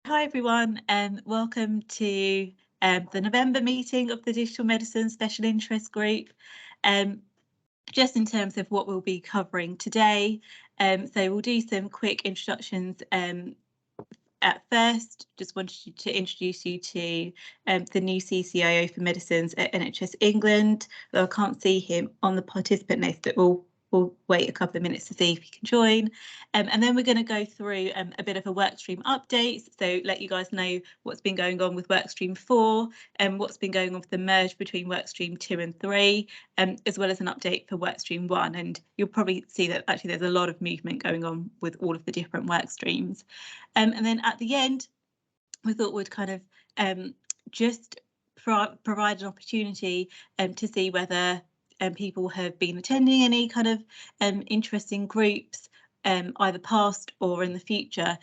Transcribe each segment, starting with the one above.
Hi everyone, and welcome to the November meeting of the Digital Medicine Special Interest Group. Just in terms of what we'll be covering today, so we'll do some quick introductions. At first, just wanted to introduce you to the new CCIO for Medicines at NHS England, though I can't see him on the participant list, but we'll wait a couple of minutes to see if he can join. And then we're going to go through a bit of a workstream update, so let you guys know what's been going on with workstream 4 and what's been going on with the merge between workstream 2 and 3, as well as an update for workstream 1. And you'll probably see that actually there's a lot of movement going on with all of the different work streams. And then at the end, we thought we'd kind of just provide an opportunity to see whether people have been attending any kind of interesting groups, either past or in the future,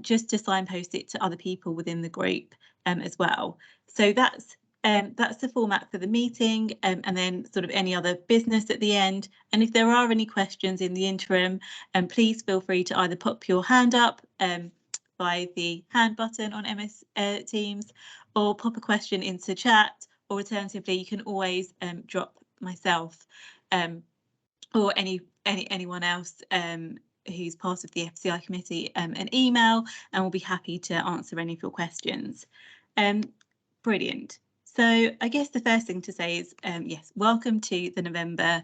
just to signpost it to other people within the group as well. So that's the format for the meeting, and then sort of any other business at the end. And if there are any questions in the interim, please feel free to either pop your hand up by the hand button on MS Teams, or pop a question into chat, or alternatively you can always drop myself or anyone else who's part of the FCI committee an email, and we'll be happy to answer any of your questions. Brilliant. So I guess the first thing to say is yes, welcome to the November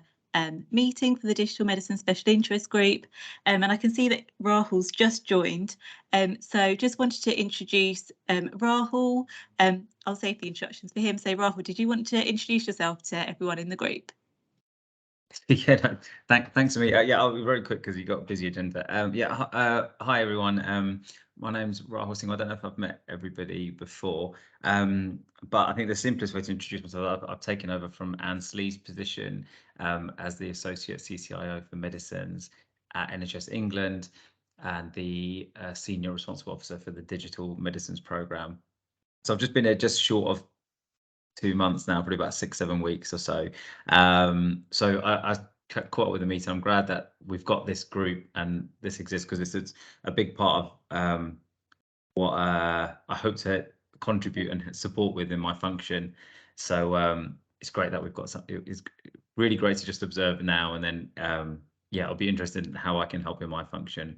meeting for the Digital Medicine Special Interest Group, and I can see that Rahul's just joined, so just wanted to introduce Rahul. I'll save the instructions for him. So Rahul, did you want to introduce yourself to everyone in the group? Yeah, no, thanks to me. Yeah, I'll be very quick because you got a busy agenda. Hi everyone. My name's Rahul Singh. I don't know if I've met everybody before, but I think the simplest way to introduce myself, I've taken over from Anne Slee's position as the Associate CCIO for Medicines at NHS England and the Senior Responsible Officer for the Digital Medicines Programme. So I've just been here just short of 2 months now, probably about 6-7 weeks or so. So I caught up with the meeting. I'm glad that we've got this group and this exists, because this is a big part of what I hope to contribute and support with in my function. So it's great that we've got something. It's really great to just observe now, and then yeah, I'll be interested in how I can help in my function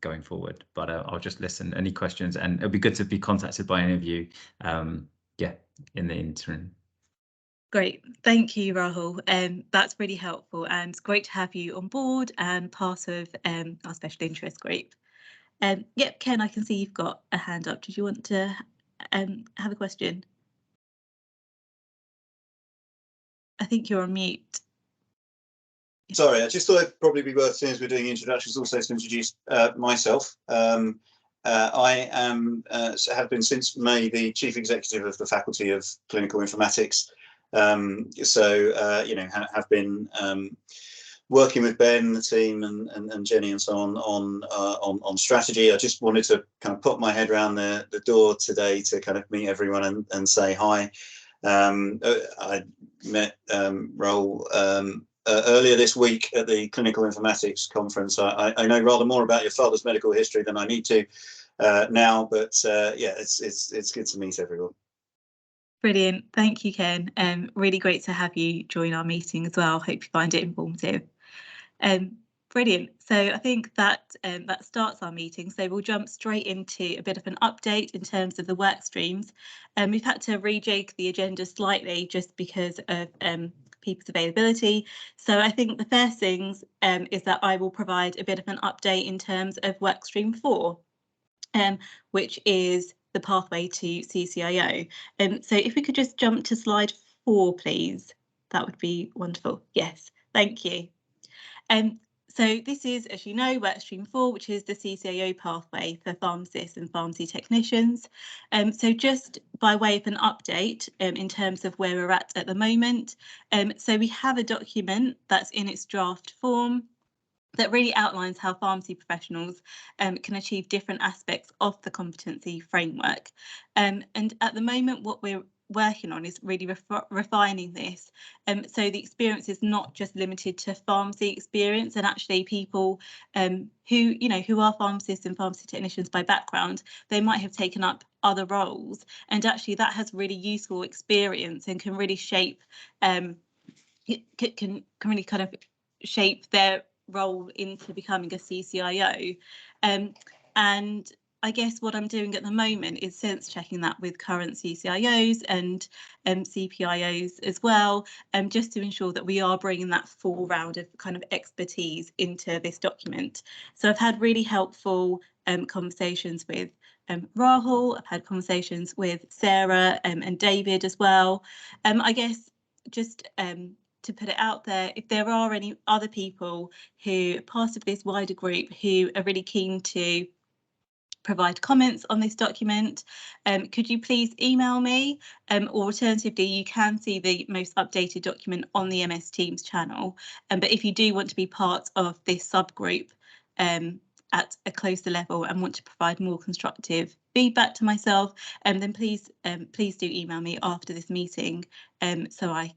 going forward. But I'll just listen. Any questions, and it'll be good to be contacted by any of you. Yeah, in the interim. Great, thank you, Rahul. That's really helpful, and it's great to have you on board and part of our special interest group. Yep, Ken, I can see you've got a hand up. Did you want to have a question? I think you're on mute. Sorry, I just thought it'd probably be worth, as we're doing introductions, also to introduce myself. I have been since May the Chief Executive of the Faculty of Clinical Informatics. You know, have been working with Ben, the team, and Jenny, and so on strategy. I just wanted to kind of put my head around the door today to kind of meet everyone and say hi. I met Rahul earlier this week at the Clinical Informatics Conference. I know rather more about your father's medical history than I need to now, but yeah, it's good to meet everyone. Brilliant, thank you, Ken. Really great to have you join our meeting as well. Hope you find it informative. Brilliant. So I think that that starts our meeting. So we'll jump straight into a bit of an update in terms of the work streams. We've had to rejig the agenda slightly just because of people's availability. So I think the first things is that I will provide a bit of an update in terms of workstream 4, which is the pathway to CCIO. So if we could just jump to slide 4, please, that would be wonderful. Yes, thank you. So this is, as you know, workstream 4, which is the CCIO pathway for pharmacists and pharmacy technicians. So just by way of an update in terms of where we're at the moment, so we have a document that's in its draft form that really outlines how pharmacy professionals can achieve different aspects of the competency framework. And at the moment, what we're working on is really refining this. So the experience is not just limited to pharmacy experience, and actually people who are pharmacists and pharmacy technicians by background, they might have taken up other roles, and actually that has really useful experience and can really shape can really kind of shape their role into becoming a CCIO. And I guess what I'm doing at the moment is sense checking that with current CCIOs and CPIOs as well, just to ensure that we are bringing that full round of kind of expertise into this document. So I've had really helpful conversations with Rahul, I've had conversations with Sarah and David as well. I guess just to put it out there, if there are any other people who are part of this wider group who are really keen to provide comments on this document, could you please email me, or alternatively you can see the most updated document on the MS Teams channel. But if you do want to be part of this subgroup at a closer level and want to provide more constructive feedback to myself, then please do email me after this meeting, so I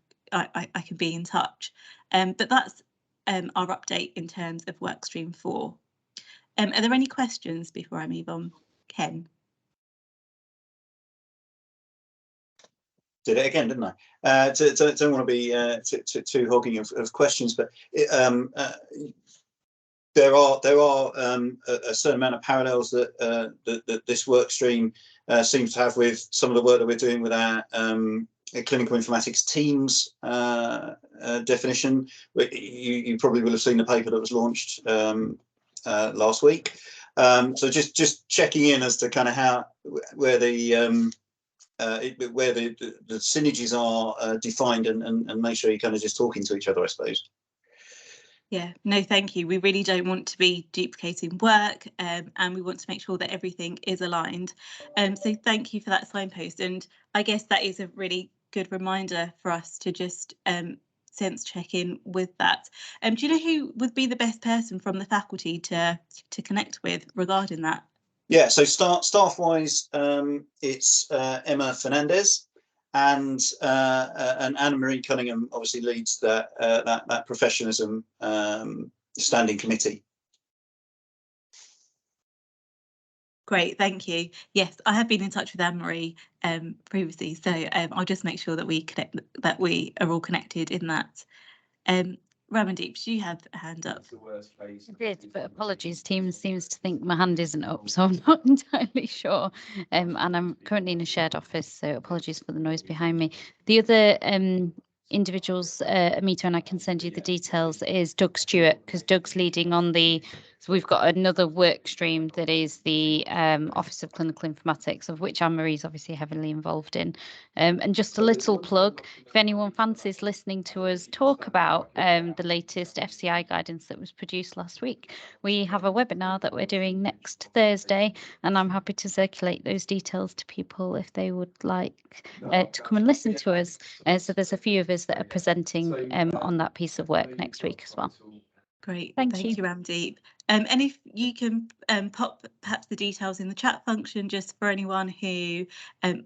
can be in touch. But that's our update in terms of workstream 4. Are there any questions before I move on, Ken? Did it again, didn't I? Don't want to be too hogging of questions, but there are a certain amount of parallels that this work stream seems to have with some of the work that we're doing with our clinical informatics teams definition. You probably will have seen the paper that was launched last week. So just checking in as to kind of where the synergies are defined, and make sure you're kind of just talking to each other, I suppose. Yeah, no, thank you. We really don't want to be duplicating work, and we want to make sure that everything is aligned. So thank you for that signpost, and I guess that is a really good reminder for us to just sense check in with that. Do you know who would be the best person from the faculty to connect with regarding that? Yeah, so staff-wise, it's Emma Fernandez, and Anna-Marie Cunningham obviously leads that professionalism standing committee. Great, thank you. Yes, I have been in touch with Anne-Marie previously, so I'll just make sure that we are all connected in that. Ramandeep, do you have a hand up? I did, but apologies, Teams seems to think my hand isn't up, so I'm not entirely sure. And I'm currently in a shared office, so apologies for the noise behind me. The other individuals, Amita, and I can send you the details, is Doug Stewart, because Doug's leading on so we've got another work stream that is the Office of Clinical Informatics, of which Anne-Marie's obviously heavily involved in. And just a little plug, if anyone fancies listening to us talk about the latest FCI guidance that was produced last week, we have a webinar that we're doing next Thursday, and I'm happy to circulate those details to people if they would like to come and listen to us. So there's a few of us that are presenting on that piece of work next week as well. Great, thank you, Ramdeep. And if you can pop perhaps the details in the chat function, just for anyone who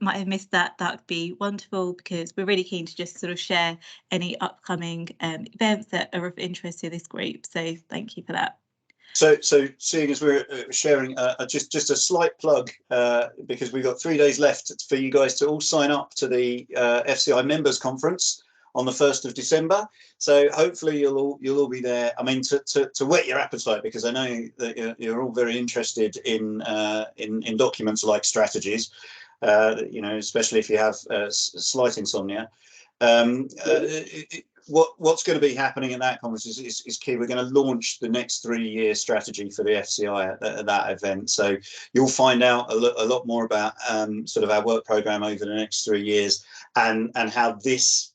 might have missed that would be wonderful, because we're really keen to just sort of share any upcoming events that are of interest to this group. So thank you for that. So seeing as we're sharing, just a slight plug, because we've got 3 days left for you guys to all sign up to the FCI members conference on the 1st of December. So hopefully you'll all be there. I mean, to whet your appetite, because I know that you're all very interested in documents like strategies, especially if you have slight insomnia. What's going to be happening at that conference is key. We're going to launch the next 3-year strategy for the FCI at that event. So you'll find out a lot more about sort of our work program over the next 3 years, and how this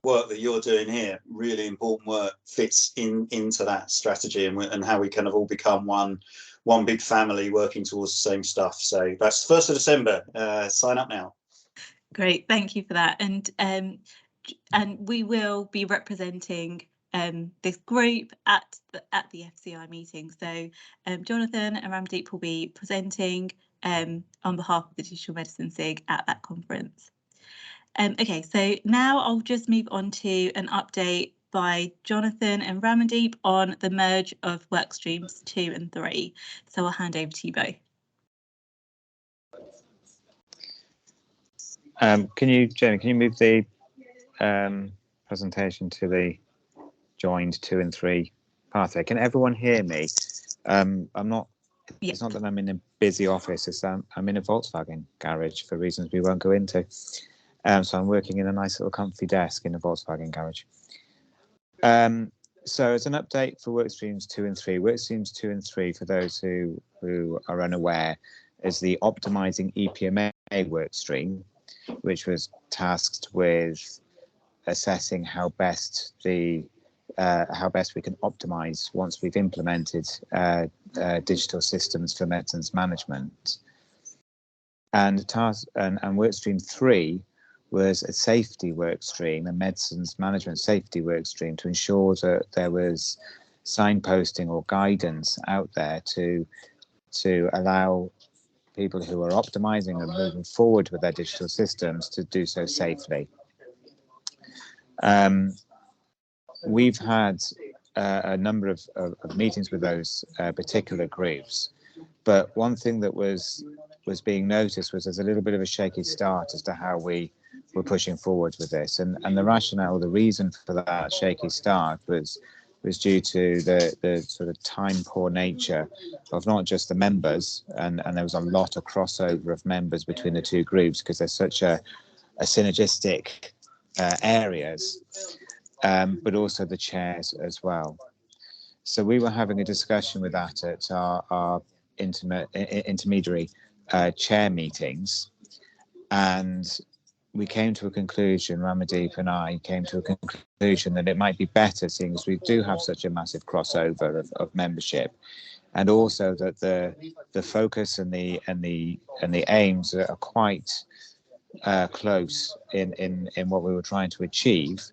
work that you're doing here, really important work, fits into that strategy, and how we kind of all become one big family working towards the same stuff. So that's the 1st of December. Sign up now. Great, thank you for that. And we will be representing this group at the FCI meeting. So Jonathan and Ramdeep will be presenting on behalf of the Digital Medicine SIG at that conference. Okay, so now I'll just move on to an update by Jonathan and Ramandeep on the merge of work streams 2 and 3. So I'll hand over to you both. Jamie, can you move the presentation to the joined 2 and 3 pathway? Can everyone hear me? I'm not. Yeah. It's not that I'm in a busy office. It's I'm in a Volkswagen garage for reasons we won't go into. So I'm working in a nice little comfy desk in a Volkswagen garage. So as an update for work streams 2 and 3, work streams 2 and 3, for those who are unaware, is the optimizing EPMA work stream, which was tasked with assessing how best we can optimize once we've implemented digital systems for medicines management. And work stream 3 was a safety work stream, a medicines management safety work stream, to ensure that there was signposting or guidance out there to allow people who are optimizing and moving forward with their digital systems to do so safely. We've had a number of meetings with those particular groups, but one thing that was being noticed was there's a little bit of a shaky start as to how we were pushing forward with this, and the rationale, the reason for that shaky start was due to the sort of time poor nature of not just the members, and there was a lot of crossover of members between the two groups because there's such a synergistic areas, but also the chairs as well. So we were having a discussion with that at our intermediary chair meetings, and we came to a conclusion, Ramandeep and I came to a conclusion that it might be better, seeing as we do have such a massive crossover of membership, and also that the focus and the aims are quite close in what we were trying to achieve,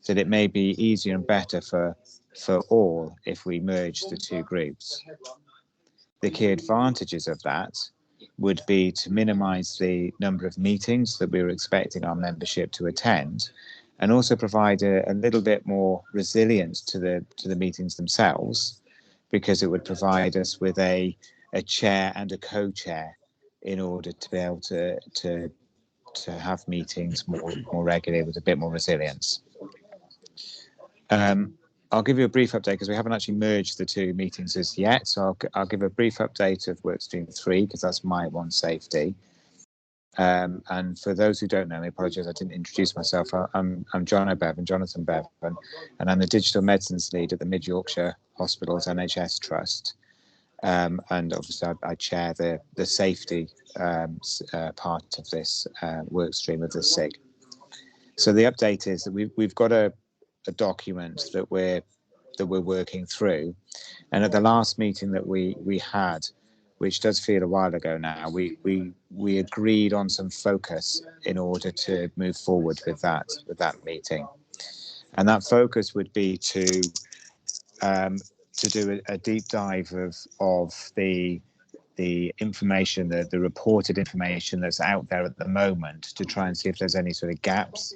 that it may be easier and better for all if we merge the two groups. The key advantages of that would be to minimize the number of meetings that we were expecting our membership to attend, and also provide a little bit more resilience to the meetings themselves, because it would provide us with a chair and a co-chair in order to be able to have meetings more regularly with a bit more resilience. I'll give you a brief update because we haven't actually merged the two meetings as yet. So I'll give a brief update of workstream 3 because that's my one safety. And for those who don't know me, apologies, I didn't introduce myself. I'm Jonathan Bevan, and I'm the digital medicines lead at the Mid Yorkshire Hospitals NHS Trust. And obviously I chair the safety part of this work stream of the SIG. So the update is that we've got a document that we're working through, and at the last meeting that we had, which does feel a while ago now, we agreed on some focus in order to move forward with that meeting, and that focus would be to do a deep dive of the information, the reported information that's out there at the moment, to try and see if there's any sort of gaps.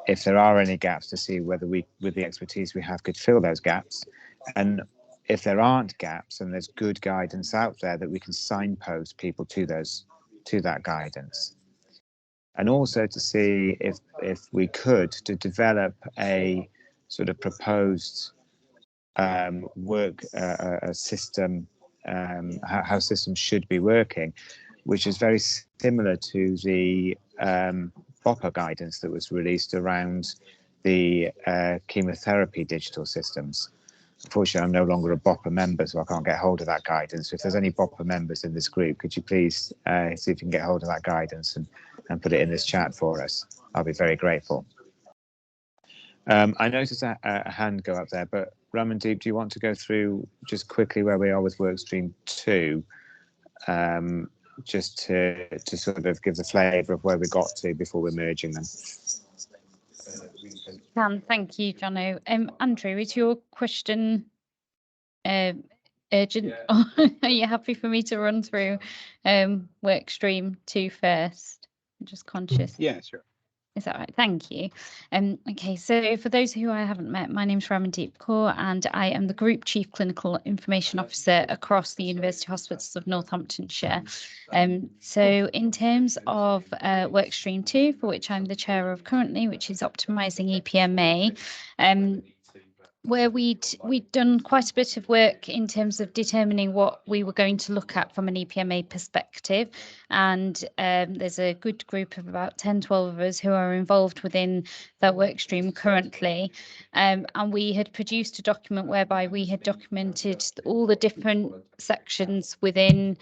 If there are any gaps, to see whether we, with the expertise we have, could fill those gaps. And if there aren't gaps and there's good guidance out there, that we can signpost people to that guidance. And also to see if we could, to develop a sort of proposed work a system, how systems should be working, which is very similar to the BOPA guidance that was released around the chemotherapy digital systems. Unfortunately, I'm no longer a BOPA member, so I can't get hold of that guidance. If there's any BOPA members in this group, could you please see if you can get hold of that guidance and put it in this chat for us? I'll be very grateful. I noticed a hand go up there, but Ramandeep, do you want to go through just quickly where we are with workstream 2, just to sort of give the flavour of where we got to before we're merging them? Thank you, Jono. Andrew, is your question urgent? Are you happy for me to run through workstream 2 first? I'm just conscious. Yeah, sure. Is that right? Thank you. Okay, so for those who I haven't met, my name is Ramandeep Kaur and I am the Group Chief Clinical Information Officer across the University Hospitals of Northamptonshire. So in terms of Workstream 2, for which I'm the chair of currently, which is optimising EPMA, where we'd done quite a bit of work in terms of determining what we were going to look at from an EPMA perspective. And there's a good group of about 10, 12 of us who are involved within that work stream currently. And we had produced a document whereby we had documented all the different sections within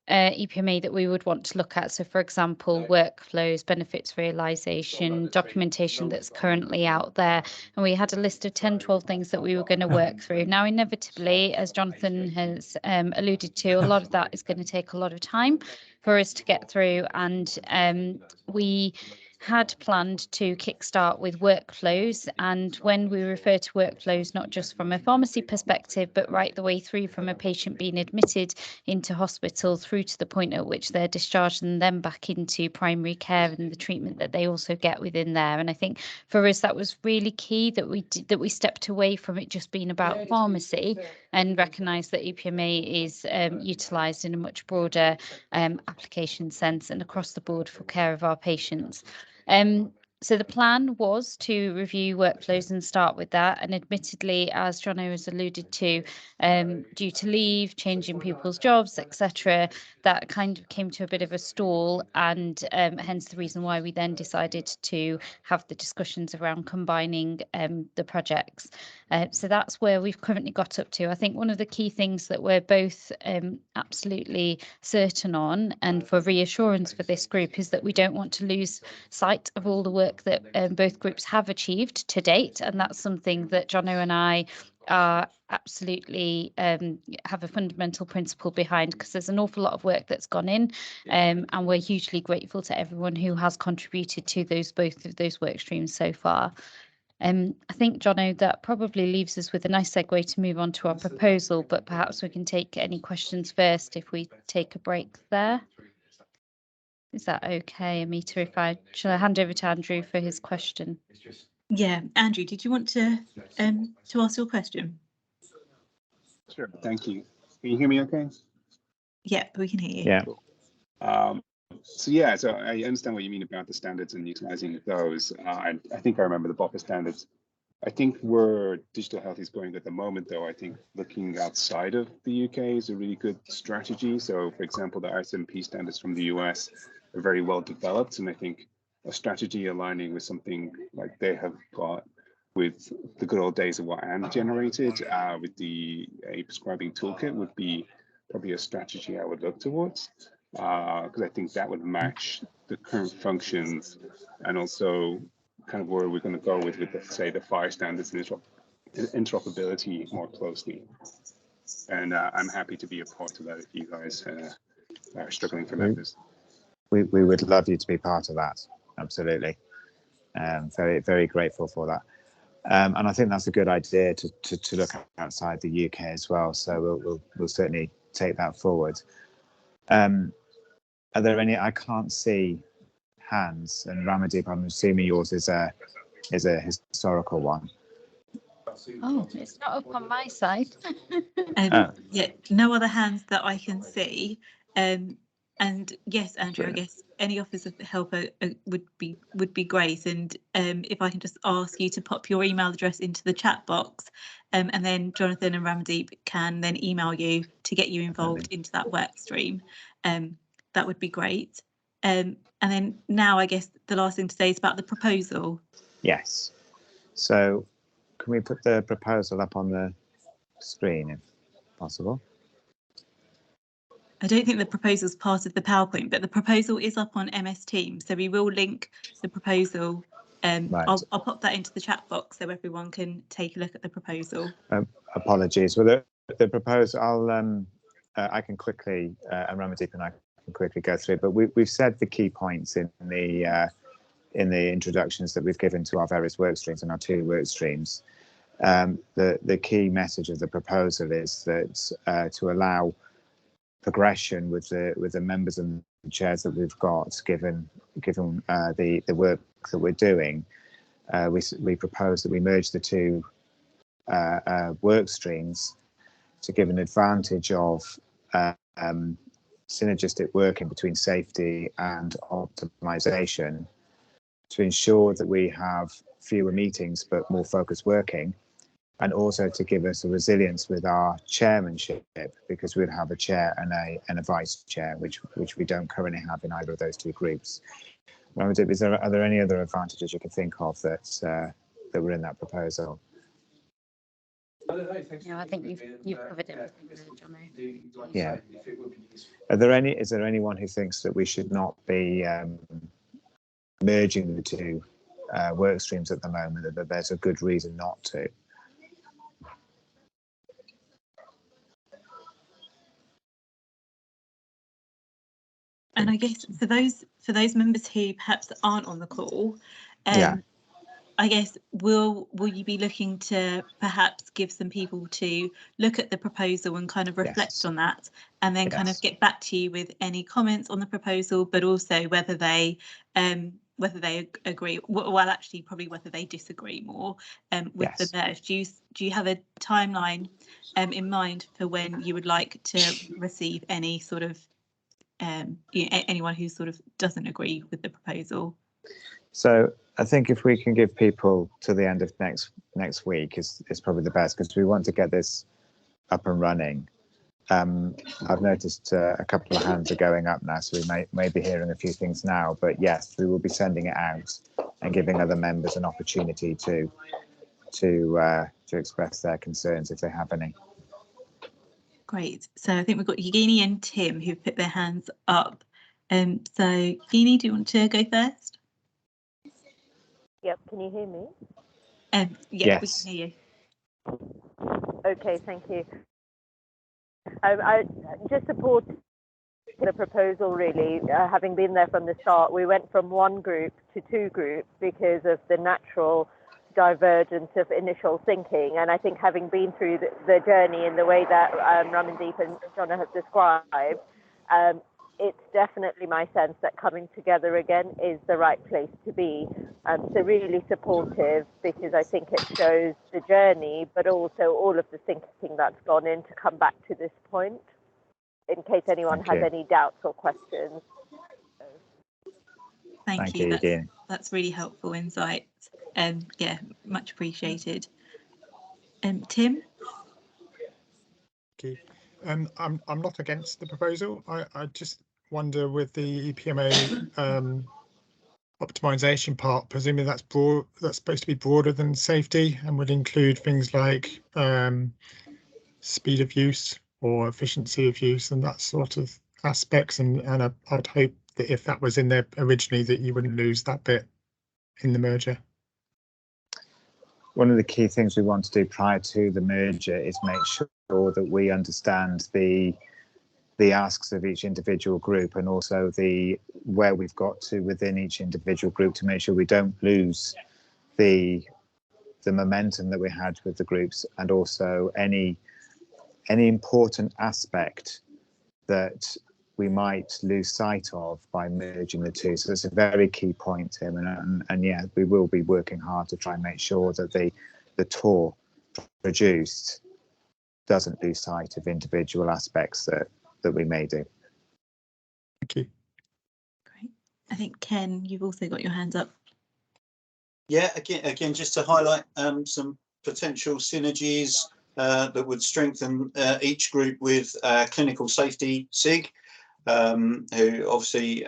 EPMA that we would want to look at. So, for example, workflows, benefits realisation, documentation that's currently out there. And we had a list of 10, 12 things that we were going to work through. Now, inevitably, as Jonathan has alluded to, a lot of that is going to take a lot of time for us to get through. And we had planned to kickstart with workflows. And when we refer to workflows, not just from a pharmacy perspective, but right the way through from a patient being admitted into hospital through to the point at which they're discharged and then back into primary care and the treatment that they also get within there. And I think for us, that was really key that we stepped away from it just being about pharmacy and recognised that EPMA is utilised in a much broader application sense and across the board for care of our patients. So the plan was to review workflows and start with that. And admittedly, as Jono has alluded to, due to leave, changing people's jobs, etc., that kind of came to a bit of a stall, and hence the reason why we then decided to have the discussions around combining the projects. So that's where we've currently got up to. I think one of the key things that we're both absolutely certain on, and for reassurance for this group, is that we don't want to lose sight of all the work that both groups have achieved to date. And that's something that Jono and I are absolutely have a fundamental principle behind, because there's an awful lot of work that's gone in, and we're hugely grateful to everyone who has contributed to both of those work streams so far. I think, Jono, that probably leaves us with a nice segue to move on to our proposal, but perhaps we can take any questions first if we take a break there. Is that okay, Amita? Shall I hand over to Andrew for his question? Yeah, Andrew, did you want to ask your question? Sure, thank you. Can you hear me okay? Yeah, we can hear you. Yeah. So I understand what you mean about the standards and utilizing those. I think I remember the BOPA standards. I think where digital health is going at the moment, though, I think looking outside of the UK is a really good strategy. So, for example, the RSMP standards from the US are very well developed, and I think a strategy aligning with something like they have got with the good old days of what AND generated with the prescribing toolkit would be probably a strategy I would look towards, because I think that would match the current functions and also kind of where we're going to go with say, the FHIR standards and interoperability more closely. And I'm happy to be a part of that if you guys are struggling for members. We would love you to be part of that. Absolutely. Very, very grateful for that. And I think that's a good idea to look outside the UK as well. So we'll certainly take that forward. Are there any? I can't see hands, and Ramandeep, I'm assuming yours is a historical one. Oh, it's not up on my side. Yeah, no other hands that I can see. And yes, Andrew, I guess any offers of help would be great. And if I can just ask you to pop your email address into the chat box, and then Jonathan and Ramandeep can then email you to get you involved into that work stream. That would be great. And then now I guess the last thing to say is about the proposal. Yes. So can we put the proposal up on the screen if possible? I don't think the proposal is part of the PowerPoint, but the proposal is up on MS Teams. So we will link the proposal. Right. I'll pop that into the chat box so everyone can take a look at the proposal. Apologies. Well, the proposal, I can quickly, and Ramandeep and I can quickly go through, but we've said the key points in the introductions that we've given to our various work streams and our 2 work streams. The key message of the proposal is that to allow progression with the members and chairs that we've got, given the work that we're doing. We propose that we merge the two work streams to give an advantage of synergistic working between safety and optimization, to ensure that we have fewer meetings but more focused working, and also to give us a resilience with our chairmanship, because we'd have a chair and a vice chair, which we don't currently have in either of those two groups. Are there any other advantages you can think of that were in that proposal? No, I think you've covered everything, Jono. Yeah. Is there anyone who thinks that we should not be merging the two work streams at the moment, that there's a good reason not to? And I guess for those members who perhaps aren't on the call, Yeah. I guess will you be looking to perhaps give some people to look at the proposal and kind of reflect Yes. on that, and then kind of Yes. get back to you with any comments on the proposal, but also whether they agree, well, actually probably whether they disagree more with the Yes. merge. Do you have a timeline in mind for when you would like to receive any sort of anyone who sort of doesn't agree with the proposal? So I think if we can give people to the end of next week is probably the best, because we want to get this up and running. I've noticed a couple of hands are going up now, so we may be hearing a few things now. But yes, we will be sending it out and giving other members an opportunity to express their concerns if they have any. Great. So I think we've got Yegini and Tim who've put their hands up. So Yegini, do you want to go first? Yep, can you hear me? Yeah, Yes. we can hear you. Okay, thank you. I just support the proposal, really. Having been there from the start, we went from one group to two groups because of the natural divergence of initial thinking. And I think having been through the journey in the way that Ramandeep and Jono have described, it's definitely my sense that coming together again is the right place to be. So really supportive, because I think it shows the journey, but also all of the thinking that's gone in to come back to this point, in case anyone has any doubts or questions. Thank you, you. That's really helpful insight. Yeah, much appreciated. Tim? Okay. I'm not against the proposal. I just wonder, with the EPMA optimization part, presumably that's supposed to be broader than safety and would include things like speed of use or efficiency of use and that sort of aspects. And I'd hope that if that was in there originally, that you wouldn't lose that bit in the merger. One of the key things we want to do prior to the merger is make sure that we understand the asks of each individual group, and also where we've got to within each individual group, to make sure we don't lose the momentum that we had with the groups, and also any important aspect that we might lose sight of by merging the two. So it's a very key point, Tim, and yeah, we will be working hard to try and make sure that the tour produced doesn't lose sight of individual aspects that we may do. Thank you. Great. I think, Ken, you've also got your hands up. Yeah, again, just to highlight some potential synergies that would strengthen each group with clinical safety SIG, who obviously,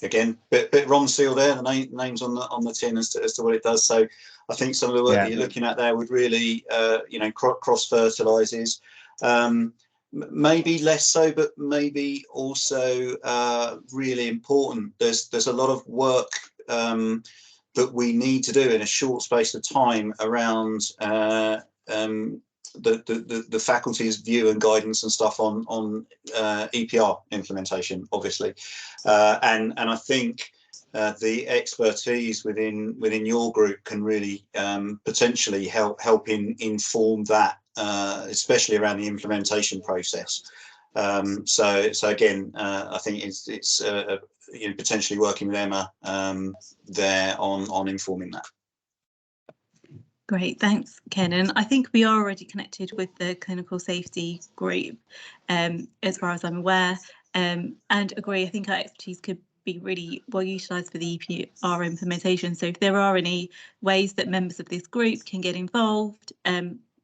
again, bit Ronseal there, the name's on the tin as to what it does. So I think some of the work that you're looking at there would really, cross fertilizes. Maybe less so, but maybe also really important. There's a lot of work that we need to do in a short space of time around the faculty's view and guidance and stuff on EPR implementation, obviously, and I think the expertise within your group can really potentially help inform that, especially around the implementation process. So again, I think it's you know, potentially working with Emma there on informing that. Great, thanks, Ken. And I think we are already connected with the clinical safety group, as far as I'm aware, and agree. I think our expertise could be really well utilised for the EPR implementation. So if there are any ways that members of this group can get involved,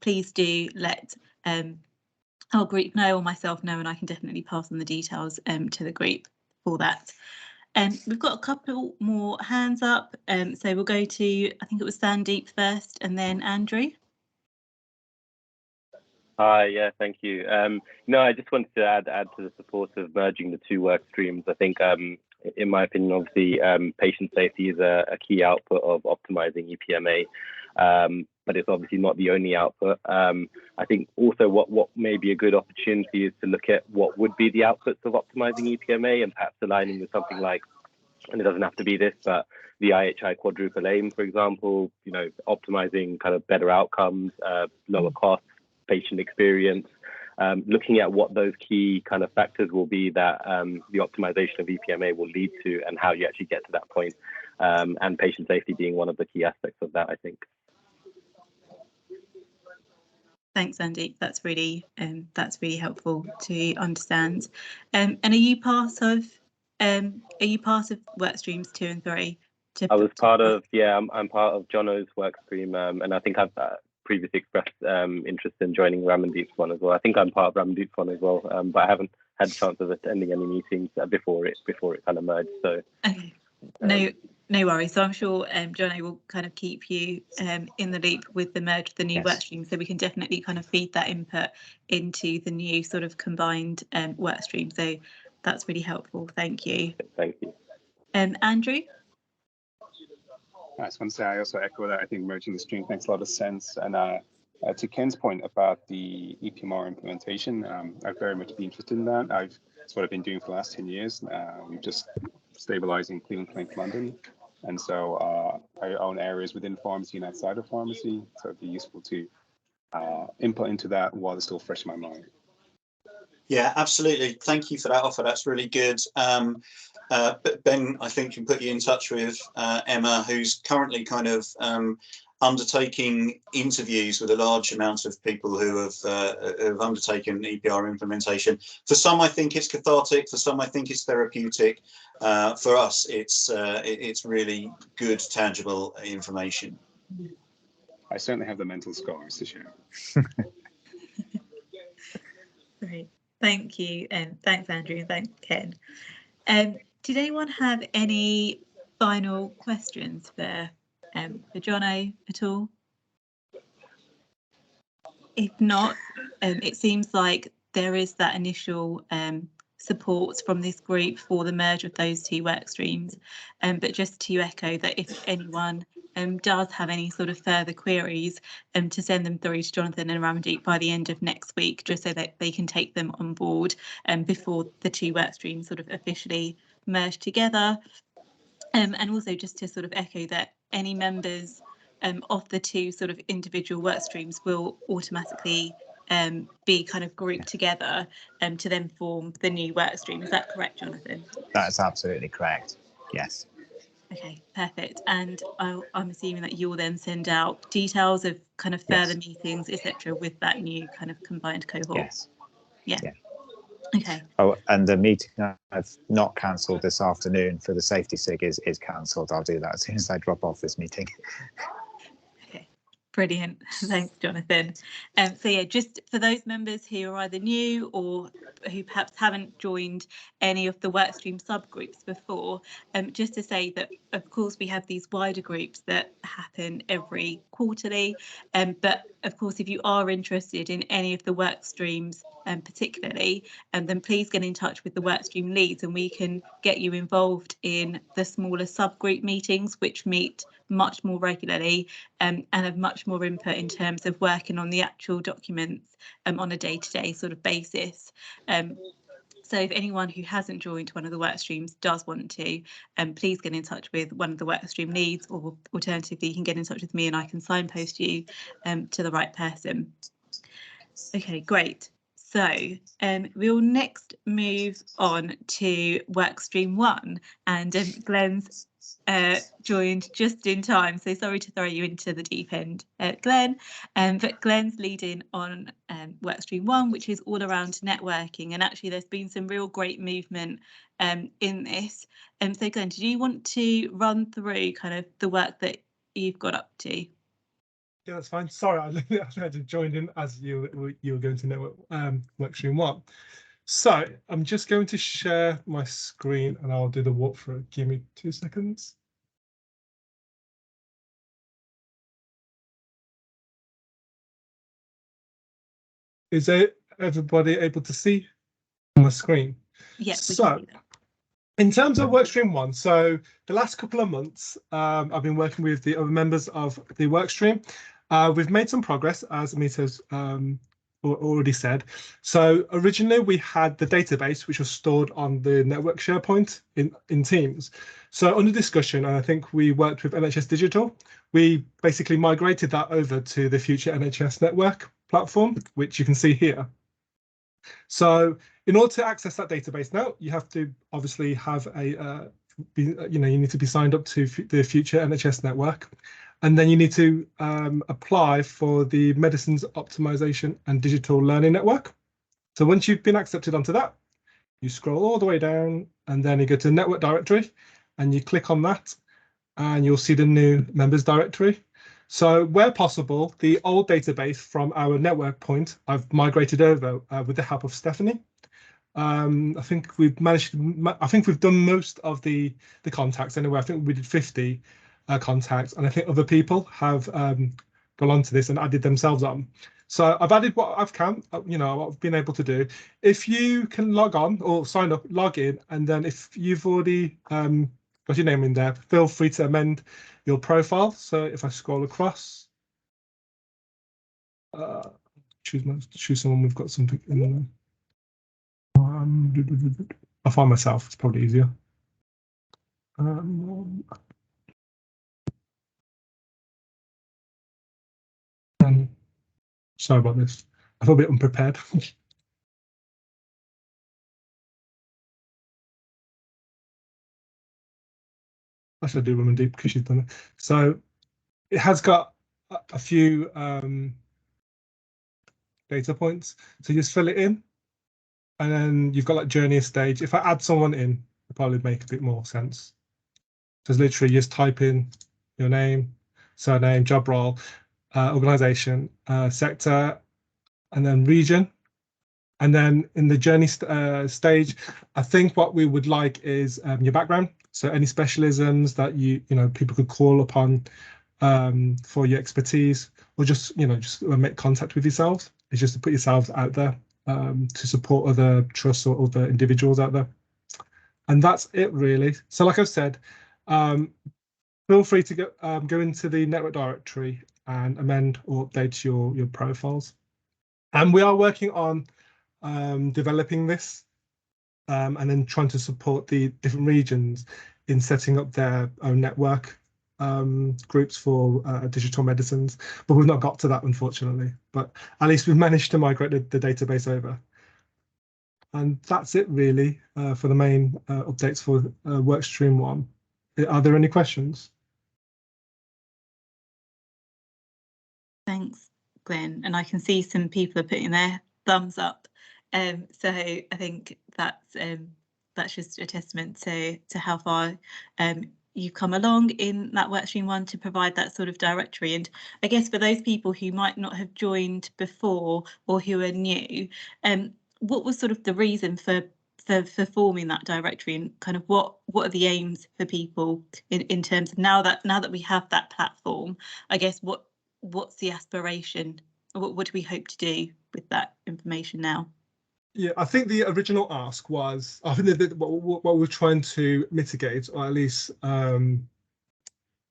please do let our group know or myself know, and I can definitely pass on the details to the group for that. We've got a couple more hands up, so we'll go to, I think it was Sandeep first and then Andrew. Hi, yeah, thank you. No, I just wanted to add to the support of merging the two work streams. I think, in my opinion, obviously, patient safety is a key output of optimizing EPMA, but it's obviously not the only output. I think also what may be a good opportunity is to look at what would be the outputs of optimizing EPMA and perhaps aligning with something like, and it doesn't have to be this, but the IHI quadruple aim, for example, you know, optimizing kind of better outcomes, lower costs, patient experience, looking at what those key kind of factors will be that the optimization of EPMA will lead to and how you actually get to that point, and patient safety being one of the key aspects of that, I think. Thanks, Andy. That's really helpful to understand. And are you part of work streams 2 and 3? I was part of, yeah, I'm part of Jono's work stream, and I think I've previously expressed interest in joining Ramandeep's one as well. I think I'm part of Ramandeep's one as well, but I haven't had a chance of attending any meetings before it kind of merged. So okay, no worries. So I'm sure Jono will kind of keep you in the loop with the merge of the new work stream, so we can definitely kind of feed that input into the new sort of combined work stream. So that's really helpful. Thank you. Thank you. Andrew? I just want to say I also echo that. I think merging the stream makes a lot of sense. And to Ken's point about the EPMR implementation, I'd very much be interested in that. It's what I've been doing for the last 10 years. We've just stabilizing Cleveland Clinic London. And so I own areas within pharmacy and outside of pharmacy. So it'd be useful to input into that while it's still fresh in my mind. Yeah, absolutely. Thank you for that offer. That's really good. But Ben, I think, can put you in touch with Emma, who's currently kind of undertaking interviews with a large amount of people who have undertaken EPR implementation. For some, I think it's cathartic. For some, I think it's therapeutic. For us, it's really good, tangible information. I certainly have the mental scars to share. Great. Thank you, and thanks, Andrew, and thanks, Ken. Did anyone have any final questions for Jono at all? If not, it seems like there is that initial support from this group for the merge of those two work streams. But just to echo that, if anyone does have any sort of further queries, to send them through to Jonathan and Ramandeep by the end of next week, just so that they can take them on board before the two work streams sort of officially merge together. And also just to sort of echo that any members of the two sort of individual work streams will automatically be kind of grouped together to then form the new work stream. Is that correct, Jonathan? That's absolutely correct. Yes. Okay, perfect. And I'm assuming that you'll then send out details of kind of further meetings, etc., with that new kind of combined cohort. Yes. Yeah. Okay. Oh, and the meeting I've not cancelled this afternoon for the safety SIG is cancelled. I'll do that as soon as I drop off this meeting. Okay, brilliant. Thanks, Jonathan. So yeah, just for those members who are either new or who perhaps haven't joined any of the workstream subgroups before, just to say that of course we have these wider groups that happen every quarterly, but of course if you are interested in any of the work streams particularly, then please get in touch with the workstream leads and we can get you involved in the smaller subgroup meetings, which meet much more regularly and have much more input in terms of working on the actual documents on a day-to-day sort of basis. So if anyone who hasn't joined one of the work streams does want to, please get in touch with one of the work stream leads, or alternatively you can get in touch with me and I can signpost you to the right person. Okay, great. So we'll next move on to Workstream 1, and Glenn's joined just in time, so sorry to throw you into the deep end, Glenn, but Glenn's leading on Workstream 1, which is all around networking, and actually there's been some real great movement in this. So Glenn, do you want to run through kind of the work that you've got up to? Yeah, that's fine. Sorry, I had to join in as you were going to network Workstream 1. So I'm just going to share my screen and I'll do the walkthrough. Give me 2 seconds. Is everybody able to see my screen? Yes. So in terms of Workstream 1, so the last couple of months, I've been working with the other members of the Workstream. We've made some progress, as Amita's already said. So originally we had the database, which was stored on the network SharePoint in Teams. So under discussion, and I think we worked with NHS Digital, we basically migrated that over to the Future NHS Network platform, which you can see here. So in order to access that database now, you have to obviously have you need to be signed up to the Future NHS Network. And then you need to apply for the Medicines Optimization and Digital Learning Network. So once you've been accepted onto that, you scroll all the way down and then you go to Network Directory and you click on that and you'll see the new members directory. So where possible, the old database from our network point, I've migrated over with the help of Stephanie. I think we've done most of the contacts anyway. I think we did 50 contacts, and I think other people have gone on to this and added themselves on. So I've added what I've what I've been able to do. If you can log on or sign up, log in, and then if you've already got your name in there, feel free to amend your profile. So if I scroll across, choose someone we've got something in there. I'll find myself, it's probably easier. Sorry about this. I feel a bit unprepared. I should do Women Deep because she's done it. So it has got a few data points. So you just fill it in, and then you've got like journey stage. If I add someone in, it'll probably make a bit more sense. So it's literally just type in your name, surname, job role, organization, sector, and then region. And then in the journey stage, I think what we would like is your background. So any specialisms that people could call upon for your expertise, or just make contact with yourselves. It's just to put yourselves out there to support other trusts or other individuals out there. And that's it really. So like I've said, feel free to go into the network directory and amend or update your profiles. And we are working on developing this and then trying to support the different regions in setting up their own network groups for digital medicines, but we've not got to that, unfortunately. But at least we've managed to migrate the database over. And that's it really for the main updates for Workstream 1. Are there any questions? Thanks, Glenn. And I can see some people are putting their thumbs up. So I think that's just a testament to how far you've come along in that Workstream 1 to provide that sort of directory. And I guess for those people who might not have joined before or who are new, what was sort of the reason for forming that directory, and kind of what are the aims for people in terms of now that we have that platform? I guess what's the aspiration? What do we hope to do with that information now? Yeah, I think the original ask was, I think that what we're trying to mitigate, or at least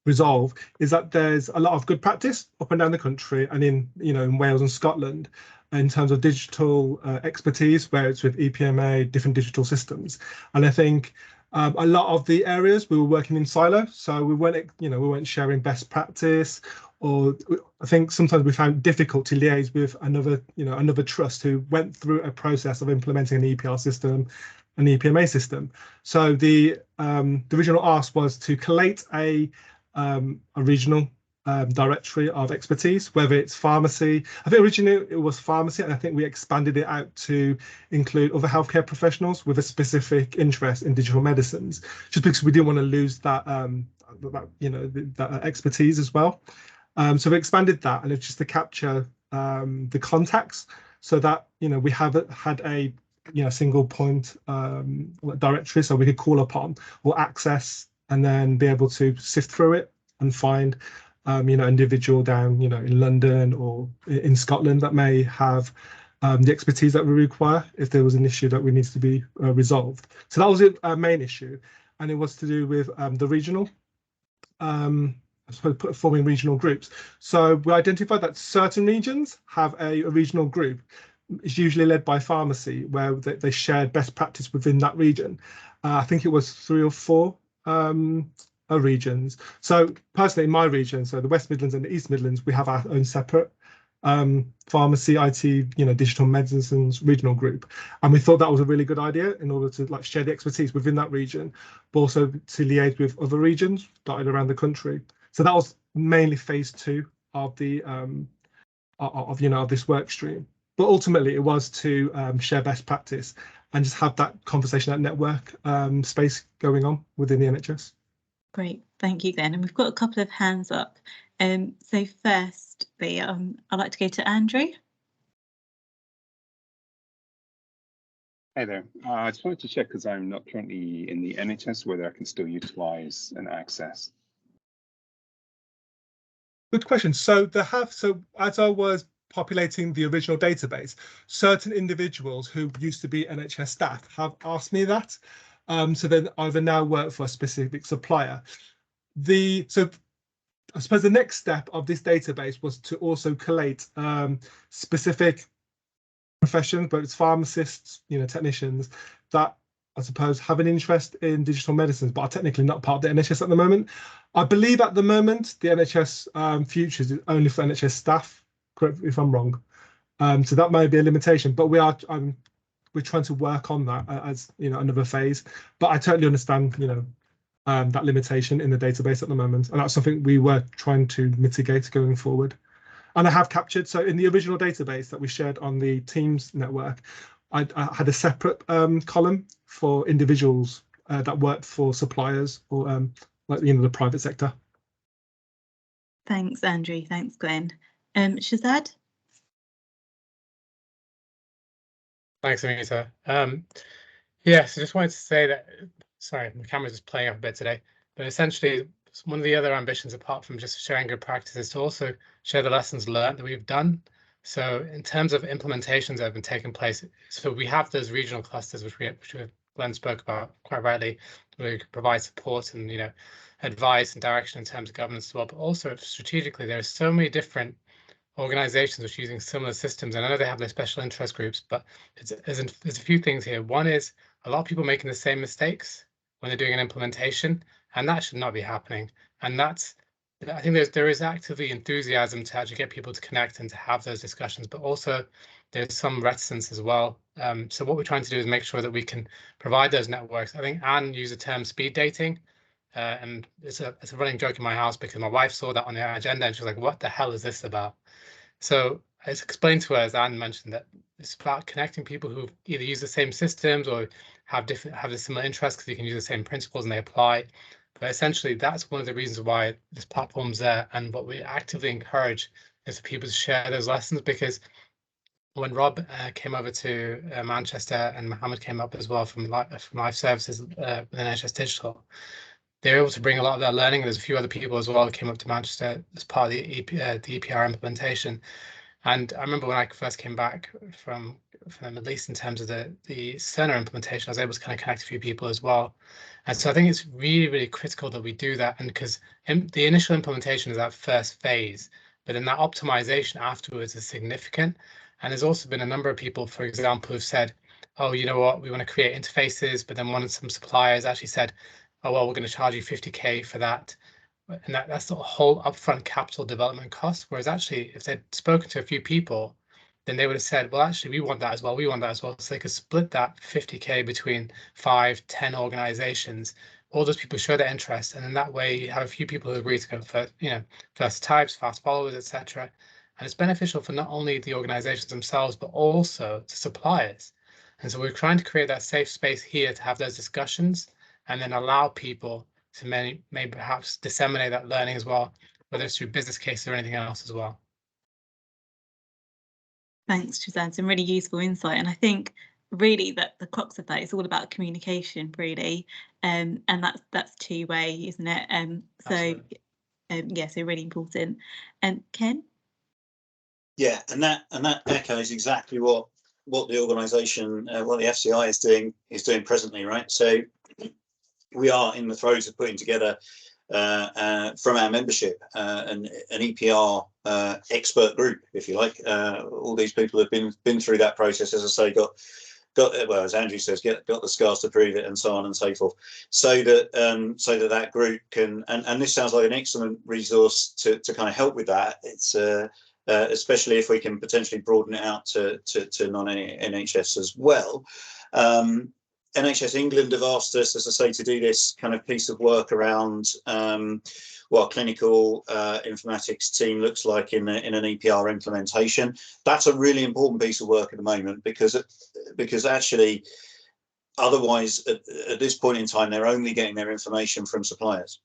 resolve, is that there's a lot of good practice up and down the country and in Wales and Scotland in terms of digital expertise, where it's with EPMA, different digital systems. And I think a lot of the areas we were working in silo, so we weren't sharing best practice or I think sometimes we found difficult to liaise with another trust who went through a process of implementing an EPR system, an EPMA system. So the original ask was to collate a regional directory of expertise, whether it's pharmacy. I think originally it was pharmacy, and I think we expanded it out to include other healthcare professionals with a specific interest in digital medicines, just because we didn't want to lose that that expertise as well. So we expanded that, and it's just to capture the contacts, so that we have had a single point directory, so we could call upon or access, and then be able to sift through it and find individual down in London or in Scotland that may have the expertise that we require if there was an issue that we needs to be resolved. So that was our main issue, and it was to do with the regional, I suppose, forming regional groups. So we identified that certain regions have a regional group. It's usually led by pharmacy, where they shared best practice within that region. I think it was 3 or 4 regions. So personally, in my region, so the West Midlands and the East Midlands, we have our own separate pharmacy, IT, digital medicines regional group, and we thought that was a really good idea in order to share the expertise within that region, but also to liaise with other regions dotted around the country. So that was mainly phase 2 of the of this work stream. But ultimately, it was to share best practice and just have that conversation, that network space going on within the NHS. Great, thank you, Glenn. And we've got a couple of hands up. So firstly, I'd like to go to Andrew. Hey there. I just wanted to check, because I'm not currently in the NHS, whether I can still utilise and access. Good question. So as I was populating the original database, certain individuals who used to be NHS staff have asked me that. So then either now work for a specific supplier. So I suppose the next step of this database was to also collate specific professions, but it's pharmacists, technicians, that I suppose have an interest in digital medicines, but are technically not part of the NHS at the moment. I believe at the moment the NHS Futures is only for NHS staff. Correct me if I'm wrong. So that may be a limitation, but we're trying to work on that as another phase. But I totally understand that limitation in the database at the moment, and that's something we were trying to mitigate going forward. And I have captured, so in the original database that we shared on the Teams network, I had a separate column for individuals that worked for suppliers or the private sector. Thanks, Andrew. Thanks, Glenn. Shazad? Thanks, Anita. Yes, I just wanted to say that, sorry, my camera's just playing up a bit today, but essentially one of the other ambitions, apart from just sharing good practice, is to also share the lessons learned that we've done. So in terms of implementations that have been taking place, so we have those regional clusters, which Glenn spoke about quite rightly, where we could provide support and advice and direction in terms of governance as well. But also strategically, there are so many different organizations which are using similar systems, and I know they have their special interest groups, but there's a few things here. One is a lot of people making the same mistakes when they're doing an implementation, and that should not be happening. And I think there is actively enthusiasm to actually get people to connect and to have those discussions, but also there's some reticence as well. So what we're trying to do is make sure that we can provide those networks. I think Anne used the term speed dating, and it's a running joke in my house because my wife saw that on the agenda and she was like, what the hell is this about? So it's explained to her, as Anne mentioned, that it's about connecting people who either use the same systems or have the similar interests, because you can use the same principles and they apply. But essentially, that's one of the reasons why this platform's there, and what we actively encourage is for people to share those lessons, because when Rob came over to Manchester, and Mohammed came up as well from Life Services with NHS Digital, they were able to bring a lot of their learning. There's a few other people as well who came up to Manchester as part of the EPR implementation. And I remember when I first came back from the Middle East in terms of the Cerner implementation, I was able to kind of connect a few people as well. And so I think it's really, really critical that we do that. And because the initial implementation is that first phase, but then that optimization afterwards is significant. And there's also been a number of people, for example, who've said, oh, you know what, we want to create interfaces, but then some suppliers actually said, oh, well, we're going to charge you 50K for that. and that's the whole upfront capital development cost. Whereas actually, if they'd spoken to a few people, then they would have said, well, actually, we want that as well. We want that as well. So they could split that 50K between 5, 10 organizations. All those people show their interest, and in that way, you have a few people who agree to go for, first types, fast followers, etc. And it's beneficial for not only the organizations themselves, but also to suppliers. And so we're trying to create that safe space here to have those discussions, and then allow people to maybe perhaps disseminate that learning as well, whether it's through business cases or anything else as well. Thanks, Shazad. Some really useful insight. And I think really that the crux of that is all about communication, really. And that's two-way, isn't it? So really important. And Ken? Yeah, and that echoes exactly what the organisation, what the FCI is doing presently, right? So we are in the throes of putting together from our membership an EPR expert group, if you like. All these people have been through that process, as I say, got well, as Andrew says, got the scars to prove it, and so on and so forth. So that group can, and this sounds like an excellent resource to kind of help with that. It's especially if we can potentially broaden it out to non-NHS as well. NHS England have asked us, as I say, to do this kind of piece of work around what a clinical informatics team looks like in an EPR implementation. That's a really important piece of work at the moment, because actually, otherwise, at this point in time, they're only getting their information from suppliers.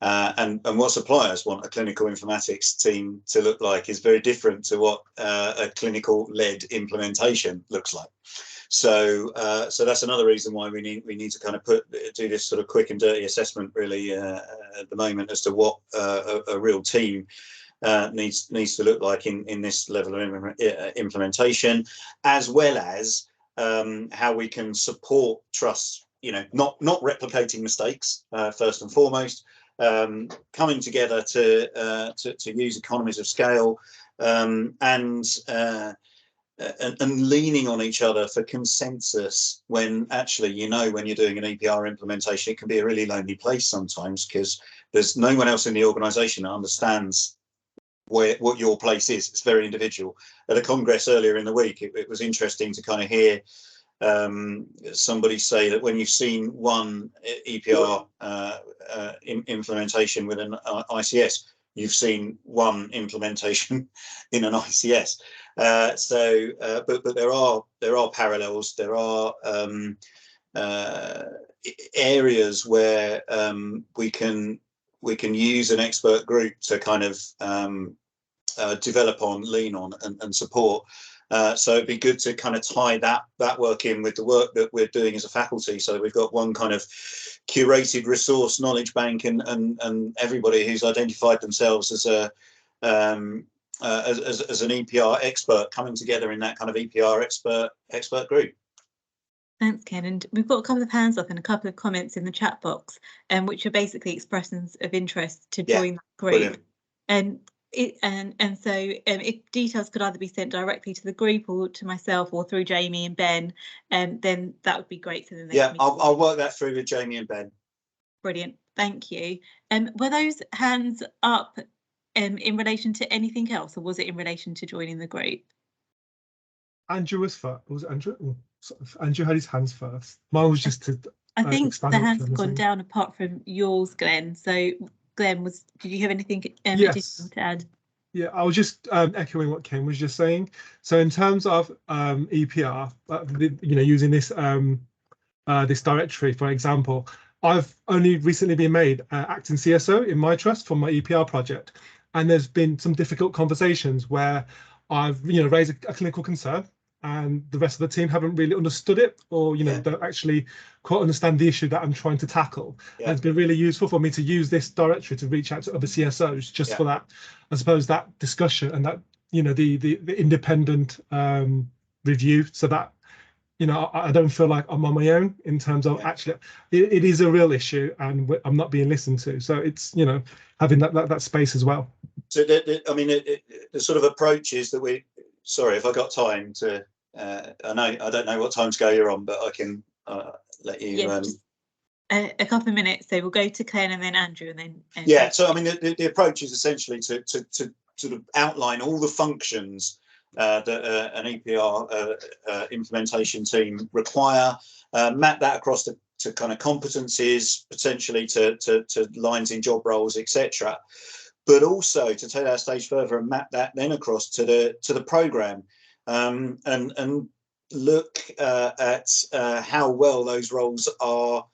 And what suppliers want a clinical informatics team to look like is very different to what a clinical-led implementation looks like. So that's another reason why we need to kind of do this sort of quick and dirty assessment, really, at the moment, as to what a real team needs to look like in this level of implementation, as well as how we can support trusts. Not replicating mistakes first and foremost. Coming together to use economies of scale, and leaning on each other for consensus, when actually, when you're doing an EPR implementation, it can be a really lonely place sometimes, because there's no one else in the organisation that understands what your place is. It's very individual. At a congress earlier in the week, it was interesting to kind of hear somebody say that when you've seen one EPR implementation with an ICS, you've seen one implementation in an ICS. But there are parallels. There are areas where we can use an expert group to kind of develop on, lean on, and support. So it'd be good to kind of tie that work in with the work that we're doing as a faculty, so that we've got one kind of curated resource knowledge bank, and everybody who's identified themselves as an EPR expert coming together in that kind of EPR expert group. Thanks, Ken. And we've got a couple of hands up and a couple of comments in the chat box, which are basically expressions of interest to join that group. Brilliant. So if details could either be sent directly to the group or to myself or through Jamie and Ben, then that would be great. So then I'll work that through with Jamie and Ben. Brilliant, thank you. Were those hands up in relation to anything else, or was it in relation to joining the group? Andrew was first. Was Andrew? Oh, Andrew had his hands first. Mine was just to. I think the hands have gone down apart from yours, Glenn. So. Glenn, did you have anything additional to add? Yeah, I was just echoing what Ken was just saying. So in terms of EPR, using this this directory, for example, I've only recently been made acting CSO in my trust for my EPR project, and there's been some difficult conversations where I've raised a clinical concern, and the rest of the team haven't really understood it, or don't actually quite understand the issue that I'm trying to tackle. And it's been really useful for me to use this directory to reach out to other CSOs just for that, I suppose, that discussion and that the independent review, so that I don't feel like I'm on my own in terms of actually it is a real issue and I'm not being listened to. So it's having that space as well. So the sort of approach is that we. Sorry, if I got time to, I don't know what time scale you're on, but I can let you. a couple of minutes, so we'll go to Ken and then Andrew and then. Yeah, so I mean, the approach is essentially to sort of outline all the functions that an EPR implementation team require, map that across to kind of competencies, potentially to lines in job roles, etc. But also to take that a stage further and map that then across to the program, and look at how well those roles are.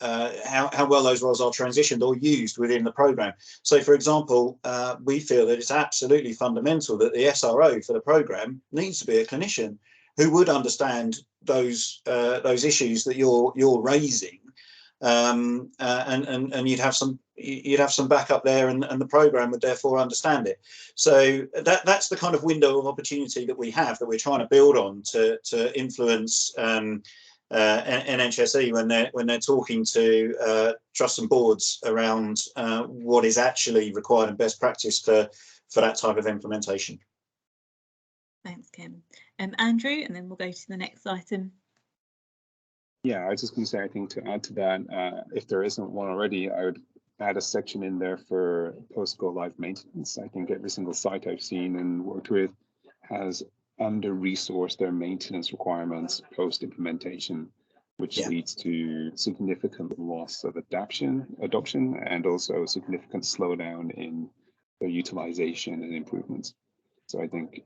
How well those roles are transitioned or used within the program. So, for example, we feel that it's absolutely fundamental that the SRO for the program needs to be a clinician who would understand those issues that you're raising, and you'd have some backup there, and the program would therefore understand it. So that's the kind of window of opportunity that we have, that we're trying to build on to influence NHSE when they're talking to trusts and boards around what is actually required and best practice for that type of implementation. Thanks, Kim. Andrew, and then we'll go to the next item. Yeah, I was just going to say, I think to add to that, if there isn't one already, I would add a section in there for post-go live maintenance. I think every single site I've seen and worked with has under-resourced their maintenance requirements post-implementation, which leads to significant loss of adoption, and also significant slowdown in their utilization and improvements. So I think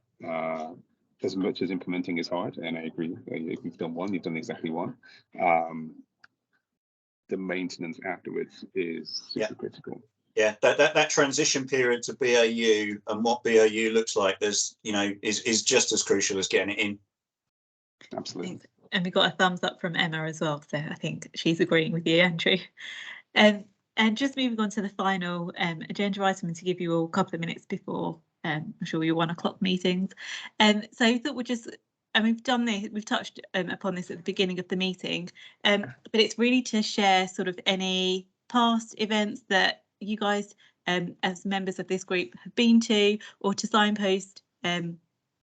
as much as implementing is hard, and I agree, if you've done one, you've done exactly one, the maintenance afterwards is super critical. Yeah, that transition period to BAU and what BAU looks like, is just as crucial as getting it in. Absolutely. Thanks. And we got a thumbs up from Emma as well, so I think she's agreeing with you, Andrew. And just moving on to the final agenda item, and to give you all a couple of minutes before I'm sure your 1 o'clock meetings. So I thought we've done this, we've touched upon this at the beginning of the meeting, but it's really to share sort of any past events that you guys as members of this group have been to, or to signpost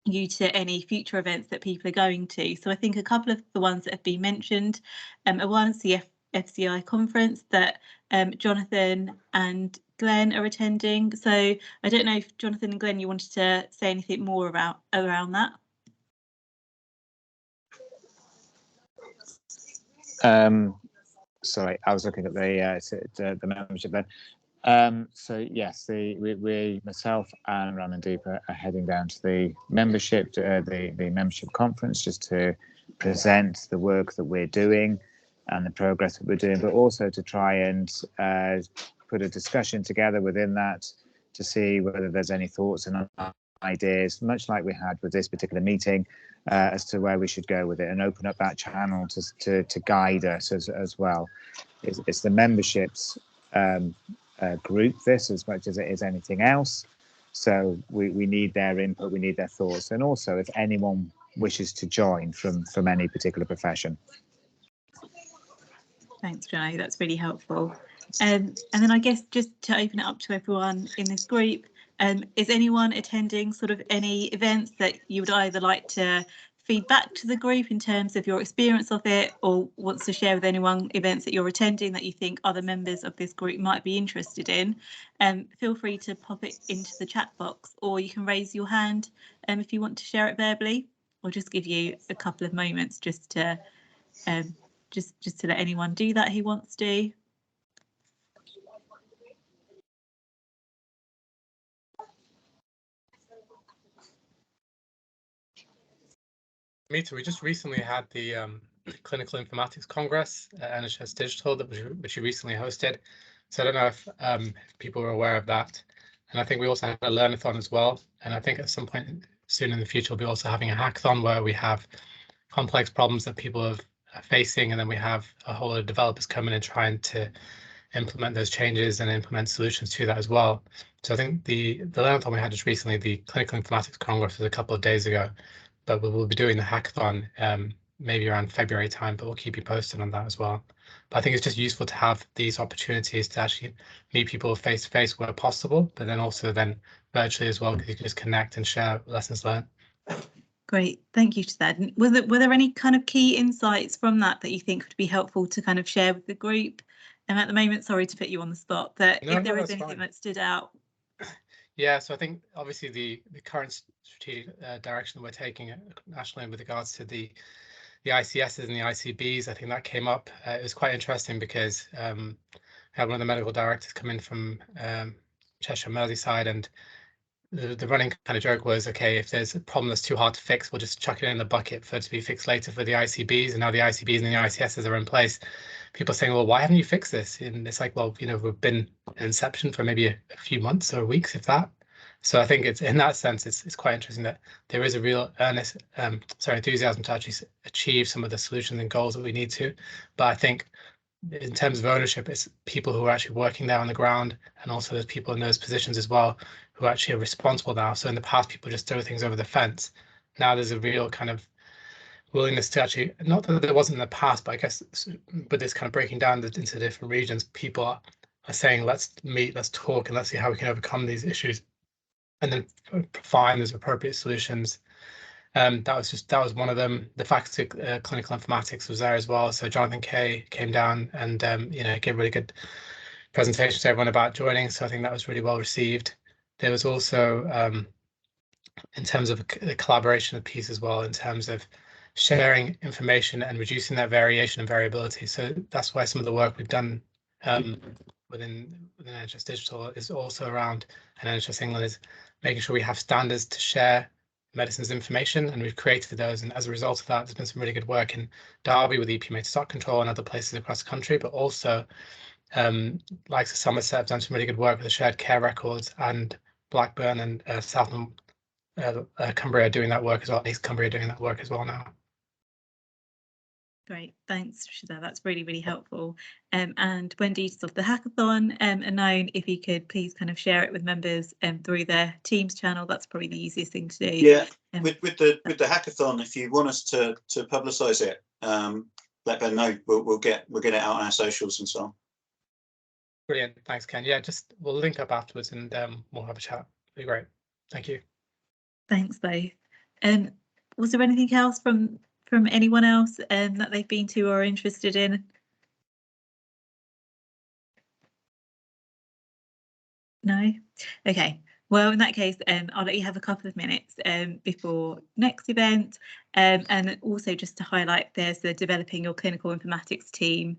you to any future events that people are going to. So I think a couple of the ones that have been mentioned are one's the FCI conference that Jonathan and Glenn are attending. So I don't know if Jonathan and Glenn, you wanted to say anything more around that. Sorry, I was looking at the membership then. So yes, we myself and Ramandeep are heading down to the membership conference, just to present the work that we're doing and the progress that we're doing, but also to try and put a discussion together within that to see whether there's any thoughts and ideas, much like we had with this particular meeting, as to where we should go with it, and open up that channel to guide us as well. It's the memberships group, this, as much as it is anything else. So we need their input, we need their thoughts, and also if anyone wishes to join from any particular profession. Thanks, Johnny, that's really helpful. And then I guess just to open it up to everyone in this group, is anyone attending sort of any events that you would either like to feed back to the group in terms of your experience of it, or wants to share with anyone events that you're attending that you think other members of this group might be interested in? Feel free to pop it into the chat box, or you can raise your hand if you want to share it verbally. I'll just give you a couple of moments just to let anyone do that who wants to. Mita, we just recently had the Clinical Informatics Congress at NHS Digital, which we recently hosted. So I don't know if people are aware of that. And I think we also had a learnathon as well. And I think at some point soon in the future, we'll be also having a hackathon where we have complex problems that people are facing, and then we have a whole lot of developers coming and trying to implement those changes and implement solutions to that as well. So I think the learnathon we had just recently, the Clinical Informatics Congress, was a couple of days ago. But we'll be doing the hackathon maybe around February time, but we'll keep you posted on that as well. But I think it's just useful to have these opportunities to actually meet people face to face where possible, but then also virtually as well, because you can just connect and share lessons learned. Great, thank you to that. And were there any kind of key insights from that you think would be helpful to kind of share with the group? And at the moment, sorry to put you on the spot, but No, if there no, is that's anything fine. that stood out. Yeah, so I think obviously the current strategic direction that we're taking nationally with regards to the ICSs and the ICBs, I think that came up. It was quite interesting because I had one of the medical directors come in from Cheshire, Merseyside, and the running kind of joke was, okay, if there's a problem that's too hard to fix, we'll just chuck it in the bucket for it to be fixed later for the ICBs. And now the ICBs and the ICSs are in place. People are saying, well, why haven't you fixed this? And it's like, well, we've been in inception for maybe a few months or weeks, if that. So I think it's in that sense, it's quite interesting that there is a real enthusiasm to actually achieve some of the solutions and goals that we need to. But I think in terms of ownership, it's people who are actually working there on the ground, and also there's people in those positions as well who actually are responsible now. So in the past, people just throw things over the fence. Now there's a real kind of willingness to actually, not that there wasn't in the past, but I guess with this kind of breaking down into different regions, people are saying, let's meet, let's talk, and let's see how we can overcome these issues, and then find those appropriate solutions. That was one of them. The faculty of clinical informatics was there as well. So Jonathan Kay came down and gave a really good presentation to everyone about joining. So I think that was really well received. There was also in terms of the collaboration piece as well, in terms of sharing information and reducing that variation and variability. So that's why some of the work we've done within NHS Digital is also around, and NHS England is making sure we have standards to share medicines information, and we've created those. And as a result of that, there's been some really good work in Derby with EPMA stock control and other places across the country, but also like Somerset have done some really good work with the shared care records, and Blackburn and South Cumbria doing that work as well. East Cumbria doing that work as well now. Great, thanks, Rashida. That's really, really helpful. And when details of the hackathon are known, if you could please kind of share it with members through their Teams channel, that's probably the easiest thing to do. Yeah, with the hackathon, if you want us to publicise it, let Ben know. We'll get it out on our socials and so on. Brilliant, thanks, Ken. Yeah, just we'll link up afterwards and we'll have a chat. It'll be great. Thank you. Thanks, both. Was there anything else from anyone else that they've been to or are interested in? No? Okay. Well, in that case, I'll let you have a couple of minutes before next event. And also just to highlight, there's the Developing Your Clinical Informatics team